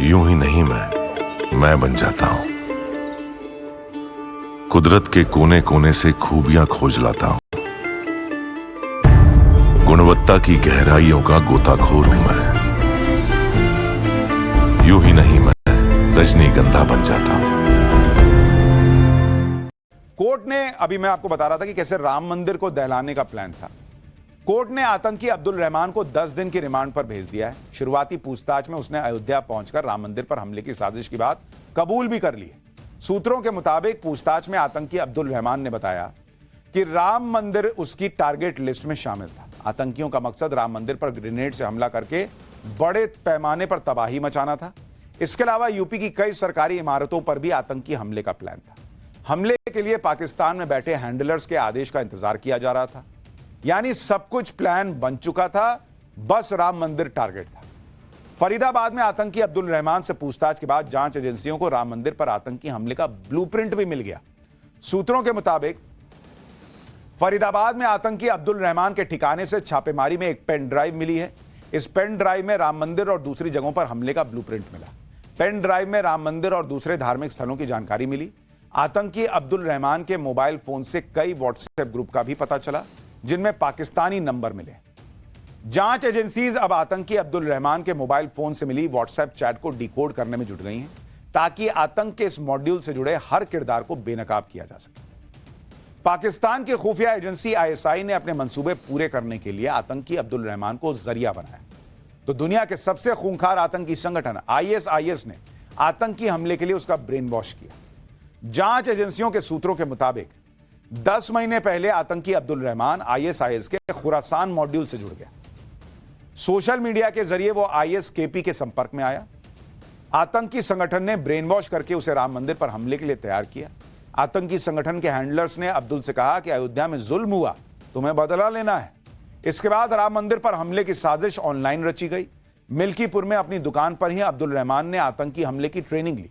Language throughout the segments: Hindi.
यूं ही नहीं मैं बन जाता हूं। कुदरत के कोने कोने से खूबियां खोज लाता हूं। गुणवत्ता की गहराइयों का गोताखोर हूं मैं। यूं ही नहीं मैं रजनीगंधा बन जाता हूं। कोर्ट ने, अभी मैं आपको बता रहा था कि कैसे राम मंदिर को दहलाने का प्लान था। कोर्ट ने आतंकी अब्दुल रहमान को 10 दिन की रिमांड पर भेज दिया है। शुरुआती पूछताछ में उसने अयोध्या पहुंचकर राम मंदिर पर हमले की साजिश की बात कबूल भी कर ली है। सूत्रों के मुताबिक पूछताछ में आतंकी अब्दुल रहमान ने बताया कि राम मंदिर उसकी टारगेट लिस्ट में शामिल था। आतंकियों का मकसद राम मंदिर पर ग्रेनेड से हमला करके बड़े पैमाने पर तबाही मचाना था। इसके अलावा यूपी की कई सरकारी इमारतों पर भी आतंकी हमले का प्लान था। हमले के लिए पाकिस्तान में बैठे हैंडलर्स के आदेश का इंतजार किया जा रहा था। यानी सब कुछ प्लान बन चुका था, बस राम मंदिर टारगेट था। फरीदाबाद में आतंकी अब्दुल रहमान से पूछताछ के बाद जांच एजेंसियों को राम मंदिर पर आतंकी हमले का ब्लूप्रिंट भी मिल गया। सूत्रों के मुताबिक फरीदाबाद में आतंकी अब्दुल रहमान के ठिकाने से छापेमारी में एक पेन ड्राइव मिली है। इस पेन ड्राइव में राम मंदिर और दूसरी जगहों पर हमले का ब्लूप्रिंट मिला। पेन ड्राइव में राम मंदिर और दूसरे धार्मिक स्थलों की जानकारी मिली। आतंकी अब्दुल रहमान के मोबाइल फोन से कई व्हाट्सएप ग्रुप का भी पता चला, जिनमें पाकिस्तानी नंबर मिले। जांच एजेंसीज अब आतंकी अब्दुल रहमान के मोबाइल फोन से मिली व्हाट्सएप चैट को डिकोड करने में जुट गई हैं, ताकि आतंक के इस मॉड्यूल से जुड़े हर किरदार को बेनकाब किया जा सके। पाकिस्तान की खुफिया एजेंसी आईएसआई ने अपने मंसूबे पूरे करने के लिए आतंकी अब्दुल रहमान को जरिया बनाया। तो दुनिया के सबसे खूंखार आतंकी संगठन आईएसआईएस ने आतंकी हमले के लिए उसका ब्रेन वॉश किया। जांच एजेंसियों के सूत्रों के मुताबिक 10 महीने पहले आतंकी अब्दुल रहमान आईएसआईएस के खुरासान मॉड्यूल से जुड़ गया। सोशल मीडिया के जरिए वो आईएसकेपी के संपर्क में आया। आतंकी संगठन ने ब्रेन वॉश करके उसे राम मंदिर पर हमले के लिए तैयार किया। आतंकी संगठन के हैंडलर्स ने अब्दुल से कहा कि अयोध्या में जुल्म हुआ, तुम्हें बदला लेना है। इसके बाद राम मंदिर पर हमले की साजिश ऑनलाइन रची गई। मिल्कीपुर में अपनी दुकान पर ही अब्दुल रहमान ने आतंकी हमले की ट्रेनिंग ली।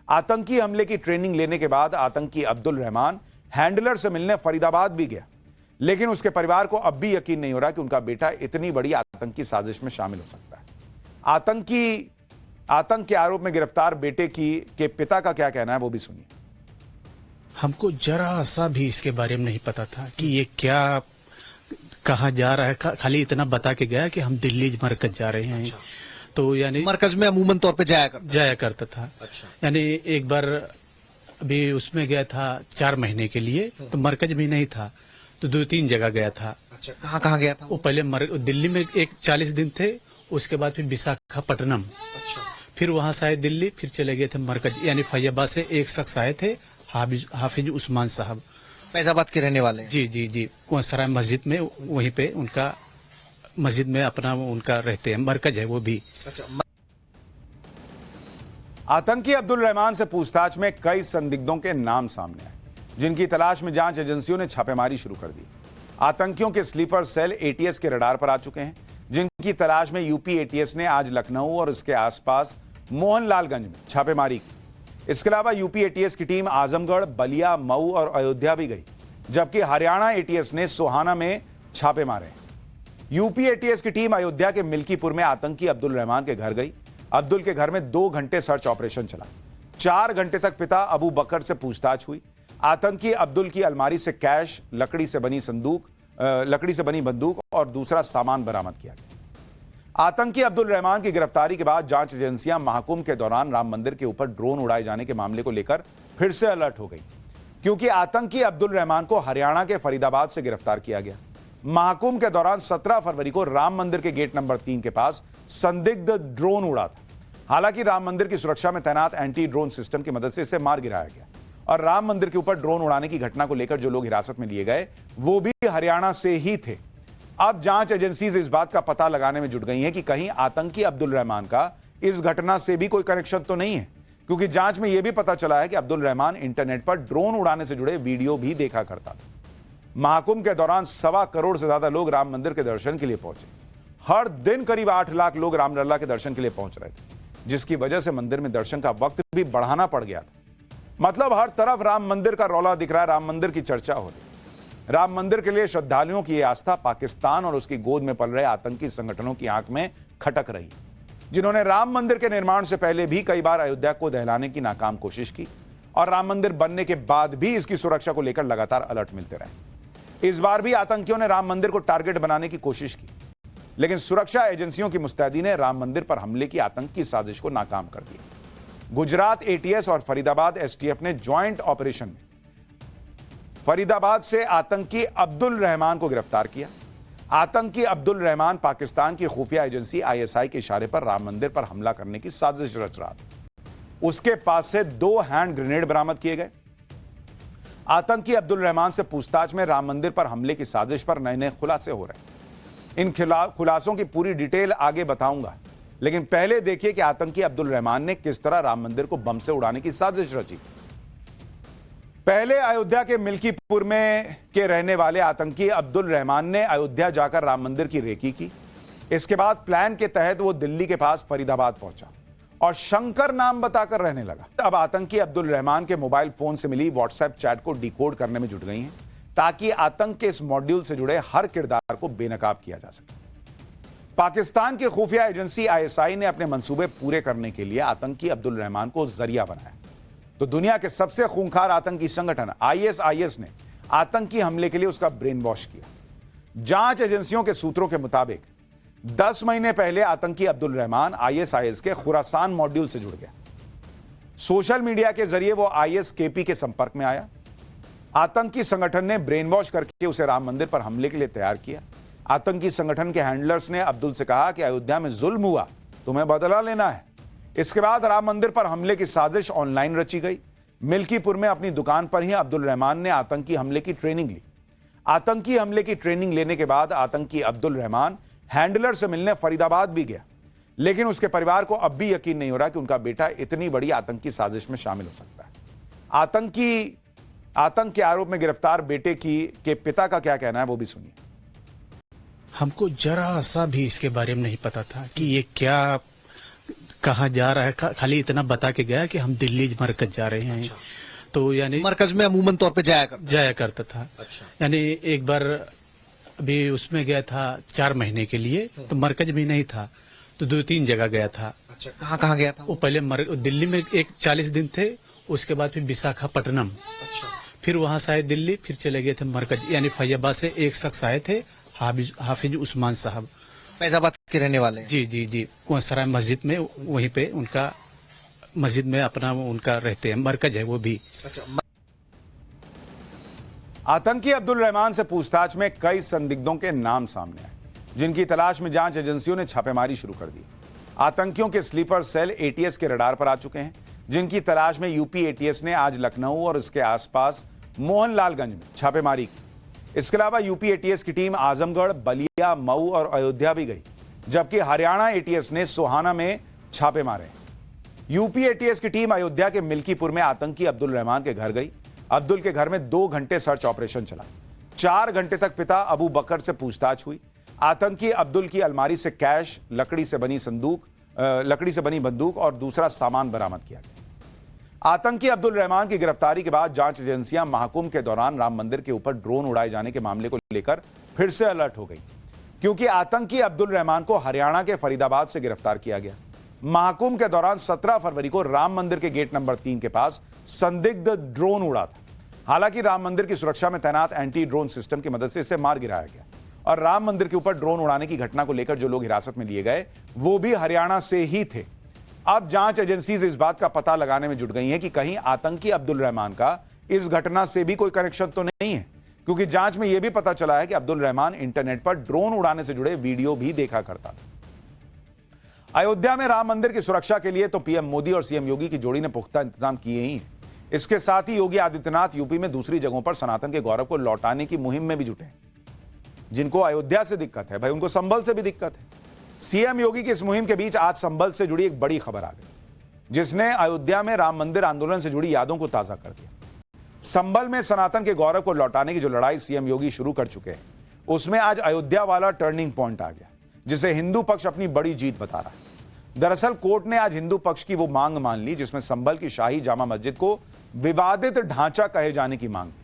आतंकी हमले की ट्रेनिंग लेने के बाद आतंकी अब्दुल रहमान हैंडलर से मिलने फरीदाबाद भी गया, लेकिन उसके परिवार को अब भी यकीन नहीं हो रहा कि उनका बेटा इतनी बड़ी आतंकी साजिश में शामिल हो सकता है। आतंक के आरोप में गिरफ्तार बेटे के पिता का क्या कहना है, वो भी सुनिए। हमको जरा सा भी इसके बारे में नहीं पता था कि ये क्या कहाँ जा रहा है। खाली इतना बता के गया कि हम दिल्ली मरकज जा रहे हैं। अच्छा। तो यानी मरकज में अमूमन तौर पे जाया करता था। अच्छा। यानी एक बार अभी उसमें गया था 4 महीने के लिए, तो मरकज भी नहीं था, तो 2-3 जगह गया था। अच्छा, कहाँ गया था? वो पहले दिल्ली में 40 दिन थे, उसके बाद फिर विशाखापट्टनम। अच्छा। फिर वहां से आए दिल्ली, फिर चले गए थे मरकज। यानी फैजाबाद से एक शख्स आए थे, हाफिज उस्मान साहब, फैजाबाद के रहने वाले। जी वहाँ सराय मस्जिद में, वहीं पे उनका मस्जिद में अपना उनका रहते हैं, मरकज है वो भी। अच्छा। आतंकी अब्दुल रहमान से पूछताछ में कई संदिग्धों के नाम सामने आए, जिनकी तलाश में जांच एजेंसियों ने छापेमारी शुरू कर दी। आतंकियों के स्लीपर सेल एटीएस के रडार पर आ चुके हैं, जिनकी तलाश में यूपी एटीएस ने आज लखनऊ और इसके आसपास मोहनलालगंज में छापेमारी की। इसके अलावा यूपी एटीएस की टीम आजमगढ़, बलिया, मऊ और अयोध्या भी गई, जबकि हरियाणा एटीएस ने सोहाना में छापे मारे। यूपी एटीएस की टीम अयोध्या के मिल्कीपुर में आतंकी अब्दुल रहमान के घर गई। अब्दुल के घर में 2 घंटे सर्च ऑपरेशन चला। 4 घंटे तक पिता अबू बकर से पूछताछ हुई। आतंकी अब्दुल की अलमारी से कैश, लकड़ी से बनी बंदूक और दूसरा सामान बरामद किया गया। आतंकी अब्दुल रहमान की गिरफ्तारी के बाद जांच एजेंसियां महाकुंभ के दौरान राम मंदिर के ऊपर ड्रोन उड़ाए जाने के मामले को लेकर फिर से अलर्ट हो गई, क्योंकि आतंकी अब्दुल रहमान को हरियाणा के फरीदाबाद से गिरफ्तार किया गया। महाकुंभ के दौरान 17 फरवरी को राम मंदिर के गेट नंबर 3 के पास संदिग्ध ड्रोन उड़ा था। हालांकि राम मंदिर की सुरक्षा में तैनात एंटी ड्रोन सिस्टम की मदद से इसे मार गिराया गया और राम मंदिर के ऊपर ड्रोन उड़ाने की घटना को लेकर जो लोग हिरासत में लिए गए वो भी हरियाणा से ही थे। अब जांच एजेंसीज इस बात का पता लगाने में जुट गई हैं कि कहीं आतंकी अब्दुल रहमान का इस घटना से भी कोई कनेक्शन तो नहीं है, क्योंकि जांच में यह भी पता चला है कि अब्दुल रहमान इंटरनेट पर ड्रोन उड़ाने से जुड़े वीडियो भी देखा करता था। महाकुंभ के दौरान 1.25 करोड़ से ज्यादा लोग राम मंदिर के दर्शन के लिए पहुंचे। हर दिन करीब 8 लाख लोग रामलला के दर्शन के लिए पहुंच रहे थे, जिसकी वजह से मंदिर में दर्शन का वक्त भी बढ़ाना पड़ गया था। मतलब हर तरफ राम मंदिर का रौला दिख रहा है, राम मंदिर की चर्चा हो रही है। राम मंदिर के लिए श्रद्धालुओं की आस्था पाकिस्तान और उसकी गोद में पल रहे आतंकी संगठनों की आंख में खटक रही। जिन्होंने राम मंदिर के निर्माण से पहले भी कई बार अयोध्या को दहलाने की नाकाम कोशिश की और राम मंदिर बनने के बाद भी इसकी सुरक्षा को लेकर लगातार अलर्ट मिलते रहे। इस बार भी आतंकियों ने राम मंदिर को टारगेट बनाने की कोशिश की, लेकिन सुरक्षा एजेंसियों की मुस्तैदी ने राम मंदिर पर हमले की आतंकी साजिश को नाकाम कर दिया। गुजरात एटीएस और फरीदाबाद एसटीएफ ने ज्वाइंट ऑपरेशन में फरीदाबाद से आतंकी अब्दुल रहमान को गिरफ्तार किया। आतंकी अब्दुल रहमान पाकिस्तान की खुफिया एजेंसी आईएसआई के इशारे पर राम मंदिर पर हमला करने की साजिश रच रहा था। उसके पास से 2 हैंड ग्रेनेड बरामद किए गए। आतंकी अब्दुल रहमान से पूछताछ में राम मंदिर पर हमले की साजिश पर नए नए खुलासे हो रहे हैं। इन खुलासों की पूरी डिटेल आगे बताऊंगा, लेकिन पहले देखिए कि आतंकी अब्दुल रहमान ने किस तरह राम मंदिर को बम से उड़ाने की साजिश रची। पहले अयोध्या के मिल्कीपुर में के रहने वाले आतंकी अब्दुल रहमान ने अयोध्या जाकर राम मंदिर की रेकी की। इसके बाद प्लान के तहत वो दिल्ली के पास फरीदाबाद पहुंचा और शंकर नाम बताकर रहने लगा। अब आतंकी अब्दुल रहमान के मोबाइल फोन से मिली व्हाट्सएप चैट को डिकोड करने में जुट गई हैं, ताकि आतंक के इस मॉड्यूल से जुड़े हर किरदार को बेनकाब किया जा सके। पाकिस्तान की खुफिया एजेंसी आईएसआई ने अपने मंसूबे पूरे करने के लिए आतंकी अब्दुल रहमान को जरिया बनाया, तो दुनिया के सबसे खूंखार आतंकी संगठन आईएसआईएस ने आतंकी हमले के लिए उसका ब्रेन वॉश किया। जांच एजेंसियों के सूत्रों के मुताबिक 10 महीने पहले आतंकी अब्दुल रहमान आईएसआईएस के खुरासान मॉड्यूल से जुड़ गया। सोशल मीडिया के जरिए वो आईएसकेपी के संपर्क में आया। आतंकी संगठन ने ब्रेन वॉश करके उसे राम मंदिर पर हमले के लिए तैयार किया। आतंकी संगठन के हैंडलर्स ने अब्दुल से कहा कि अयोध्या में जुल्म हुआ, तुम्हें बदला लेना है। इसके बाद राम मंदिर पर हमले की साजिश ऑनलाइन रची गई। मिल्कीपुर में अपनी दुकान पर ही अब्दुल रहमान ने आतंकी हमले की ट्रेनिंग ली। आतंकी हमले की ट्रेनिंग लेने के बाद आतंकी अब्दुल रहमान हैंडलर से मिलने फरीदाबाद भी गया, लेकिन उसके परिवार को अब भी यकीन नहीं हो रहा कि उनका बेटा इतनी बड़ी आतंकी साजिश में शामिल हो सकता है। आतंक के आरोप में गिरफ्तार बेटे के पिता का क्या कहना है, वो भी सुनिए। हमको जरा सा भी इसके बारे में नहीं पता था कि ये क्या कहाँ जा रहा है। खाली इतना बता के गया कि हम दिल्ली मरकज जा रहे हैं। तो यानी मरकज में अमूमन तौर पे जाया करता था। यानी एक बार अभी उसमें गया था 4 महीने के लिए, तो मरकज भी नहीं था, तो 2-3 जगह गया था। अच्छा, कहाँ गया था वो पहले दिल्ली में 40 दिन थे, उसके बाद फिर विशाखापट्टनम, फिर वहां से आए दिल्ली, फिर चले गए थे मरकज। यानी फैजाबाद से एक शख्स आए थे, हाफिज उस्मान साहब, फैजाबाद के रहने वाले हैं। जी वहाँ सराय मस्जिद में, वहीं पे उनका मस्जिद में अपना उनका रहते हैं, मरकज है वो भी। आतंकी अब्दुल रहमान से पूछताछ में कई संदिग्धों के नाम सामने आए, जिनकी तलाश में जांच एजेंसियों ने छापेमारी शुरू कर दी। आतंकियों के स्लीपर सेल एटीएस के रडार पर आ चुके हैं, जिनकी तलाश में यूपी एटीएस ने आज लखनऊ और इसके आसपास मोहनलालगंज में छापेमारी की। इसके अलावा यूपी एटीएस की टीम आजमगढ़, बलिया, मऊ और अयोध्या भी गई, जबकि हरियाणा एटीएस ने सोहाना में छापे मारे। यूपी एटीएस की टीम अयोध्या के मिल्कीपुर में आतंकी अब्दुल रहमान के घर गई। अब्दुल के घर में 2 घंटे सर्च ऑपरेशन चला। 4 घंटे तक पिता अबू बकर से पूछताछ हुई। आतंकी अब्दुल की अलमारी से कैश, लकड़ी से बनी बंदूक और दूसरा सामान बरामद किया गया। आतंकी अब्दुल रहमान की गिरफ्तारी के बाद जांच एजेंसियां महाकुंभ के दौरान राम मंदिर के ऊपर ड्रोन उड़ाए जाने के मामले को लेकर फिर से अलर्ट हो गई, क्योंकि आतंकी अब्दुल रहमान को हरियाणा के फरीदाबाद से गिरफ्तार किया गया। महाकुंभ के दौरान 17 फरवरी को राम मंदिर के गेट नंबर 3 के पास संदिग्ध ड्रोन उड़ा था। हालांकि राम मंदिर की सुरक्षा में तैनात एंटी ड्रोन सिस्टम की मदद से इसे मार गिराया गया और राम मंदिर के ऊपर ड्रोन उड़ाने की घटना को लेकर जो लोग हिरासत में लिए गए वो भी हरियाणा से ही थे। अब जांच एजेंसीज इस बात का पता लगाने में जुट गई हैं कि कहीं आतंकी अब्दुल रहमान का इस घटना से भी कोई कनेक्शन तो नहीं है, क्योंकि जांच में यह भी पता चला है कि अब्दुल रहमान इंटरनेट पर ड्रोन उड़ाने से जुड़े वीडियो भी देखा करता था। अयोध्या में राम मंदिर की सुरक्षा के लिए तो पीएम मोदी और सीएम योगी की जोड़ी ने पुख्ता इंतजाम किए ही हैं। इसके साथ ही योगी आदित्यनाथ यूपी में दूसरी जगहों पर सनातन के गौरव को लौटाने की मुहिम में भी जुटे हैं। जिनको अयोध्या से दिक्कत है भाई, उनको संभल से भी दिक्कत है। सीएम योगी की इस मुहिम के बीच आज संभल से जुड़ी एक बड़ी खबर आ गई, जिसने अयोध्या में राम मंदिर आंदोलन से जुड़ी यादों को ताजा कर दिया। संभल में सनातन के गौरव को लौटाने की जो लड़ाई सीएम योगी शुरू कर चुके हैं, उसमें आज अयोध्या वाला टर्निंग पॉइंट आ गया, जिसे हिंदू पक्ष अपनी बड़ी जीत बता रहा है। दरअसल कोर्ट ने आज हिंदू पक्ष की वो मांग मान ली जिसमें संभल की शाही जामा मस्जिद को विवादित ढांचा कहे जाने की मांग थी।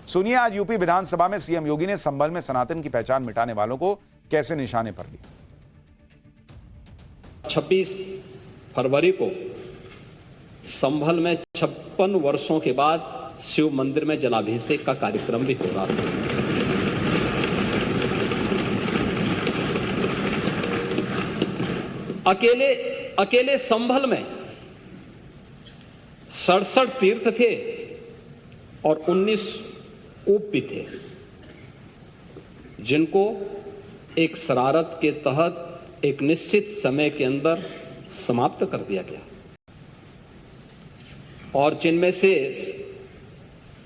सुनिए आज यूपी विधानसभा में सीएम योगी ने संभल में सनातन की पहचान मिटाने वालों को कैसे निशाने पर लिया। 26 फरवरी को संभल में 56 वर्षों के बाद शिव मंदिर में जलाभिषेक का कार्यक्रम भी हो रहा था। अकेले संभल में 67 तीर्थ थे और 19 कूप भी थे, जिनको एक शरारत के तहत एक निश्चित समय के अंदर समाप्त कर दिया गया और जिनमें से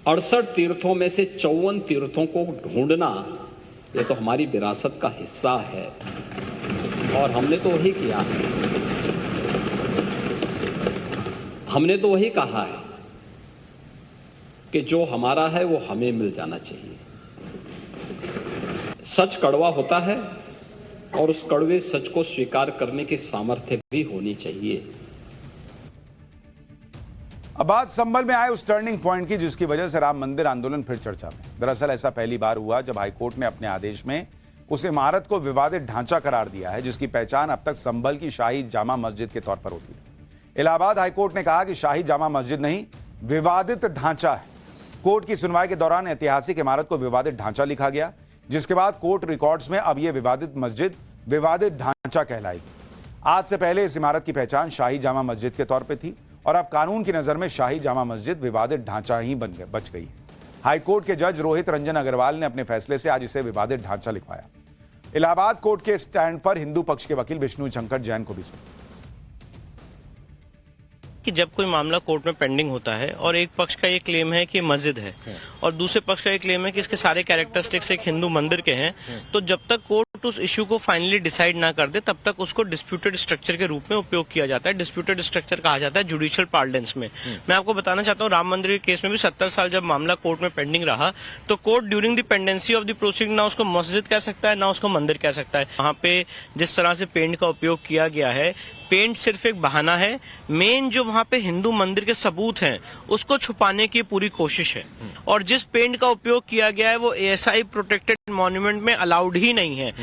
68 तीर्थों में से 54 तीर्थों को ढूंढना ये तो हमारी विरासत का हिस्सा है और हमने तो वही किया है। हमने तो वही कहा है कि जो हमारा है वो हमें मिल जाना चाहिए। सच कड़वा होता है और उस कड़वे सच को स्वीकार करने की सामर्थ्य भी होनी चाहिए। अब बात संभल में आए उस टर्निंग पॉइंट की जिसकी वजह से राम मंदिर आंदोलन फिर चर्चा में। दरअसल ऐसा पहली बार हुआ जब हाईकोर्ट ने अपने आदेश में उस इमारत को विवादित ढांचा करार दिया है जिसकी पहचान अब तक संभल की शाही जामा मस्जिद के तौर पर होती थी। इलाहाबाद हाईकोर्ट ने कहा कि शाही जामा मस्जिद नहीं, विवादित ढांचा है। कोर्ट की सुनवाई के दौरान ऐतिहासिक इमारत को विवादित ढांचा लिखा गया, जिसके बाद कोर्ट रिकॉर्ड्स में अब यह विवादित मस्जिद विवादित ढांचा कहलाएगी। आज से पहले इस इमारत की पहचान शाही जामा मस्जिद के तौर पर थी और अब कानून की नजर में शाही जामा मस्जिद विवादित ढांचा ही बच गई है। हाईकोर्ट के जज रोहित रंजन अग्रवाल ने अपने फैसले से आज इसे विवादित ढांचा लिखवाया। इलाहाबाद कोर्ट के स्टैंड पर हिंदू पक्ष के वकील विष्णु शंकर जैन को भी सुना कि जब कोई मामला कोर्ट में पेंडिंग होता है और एक पक्ष का ये क्लेम है कि मस्जिद है और दूसरे पक्ष का ये क्लेम है कि इसके सारे कैरेक्टरिस्टिक्स एक हिंदू मंदिर के हैं, तो जब तक कोर्ट उस इश्यू को फाइनली डिसाइड ना कर दे तब तक उसको डिस्प्यूटेड स्ट्रक्चर के रूप में उपयोग किया जाता है। डिस्प्यूटेड स्ट्रक्चर कहा जाता है जुडिशियल पार्लेंस में। मैं आपको बताना चाहता हूँ, राम मंदिर के केस में भी 70 साल जब मामला कोर्ट में पेंडिंग रहा तो court during the pendency of the proceeding ना उसको मस्जिद कह सकता है ना उसको मंदिर कह सकता है। वहाँ पे जिस तरह से पेंट का उपयोग किया गया है, पेंट सिर्फ एक बहाना है। मेन जो वहाँ पे हिंदू मंदिर के सबूत हैं उसको छुपाने की पूरी कोशिश है और जिस पेंट का उपयोग किया गया है वो ASI प्रोटेक्टेड मॉन्यूमेंट में अलाउड ही नहीं है।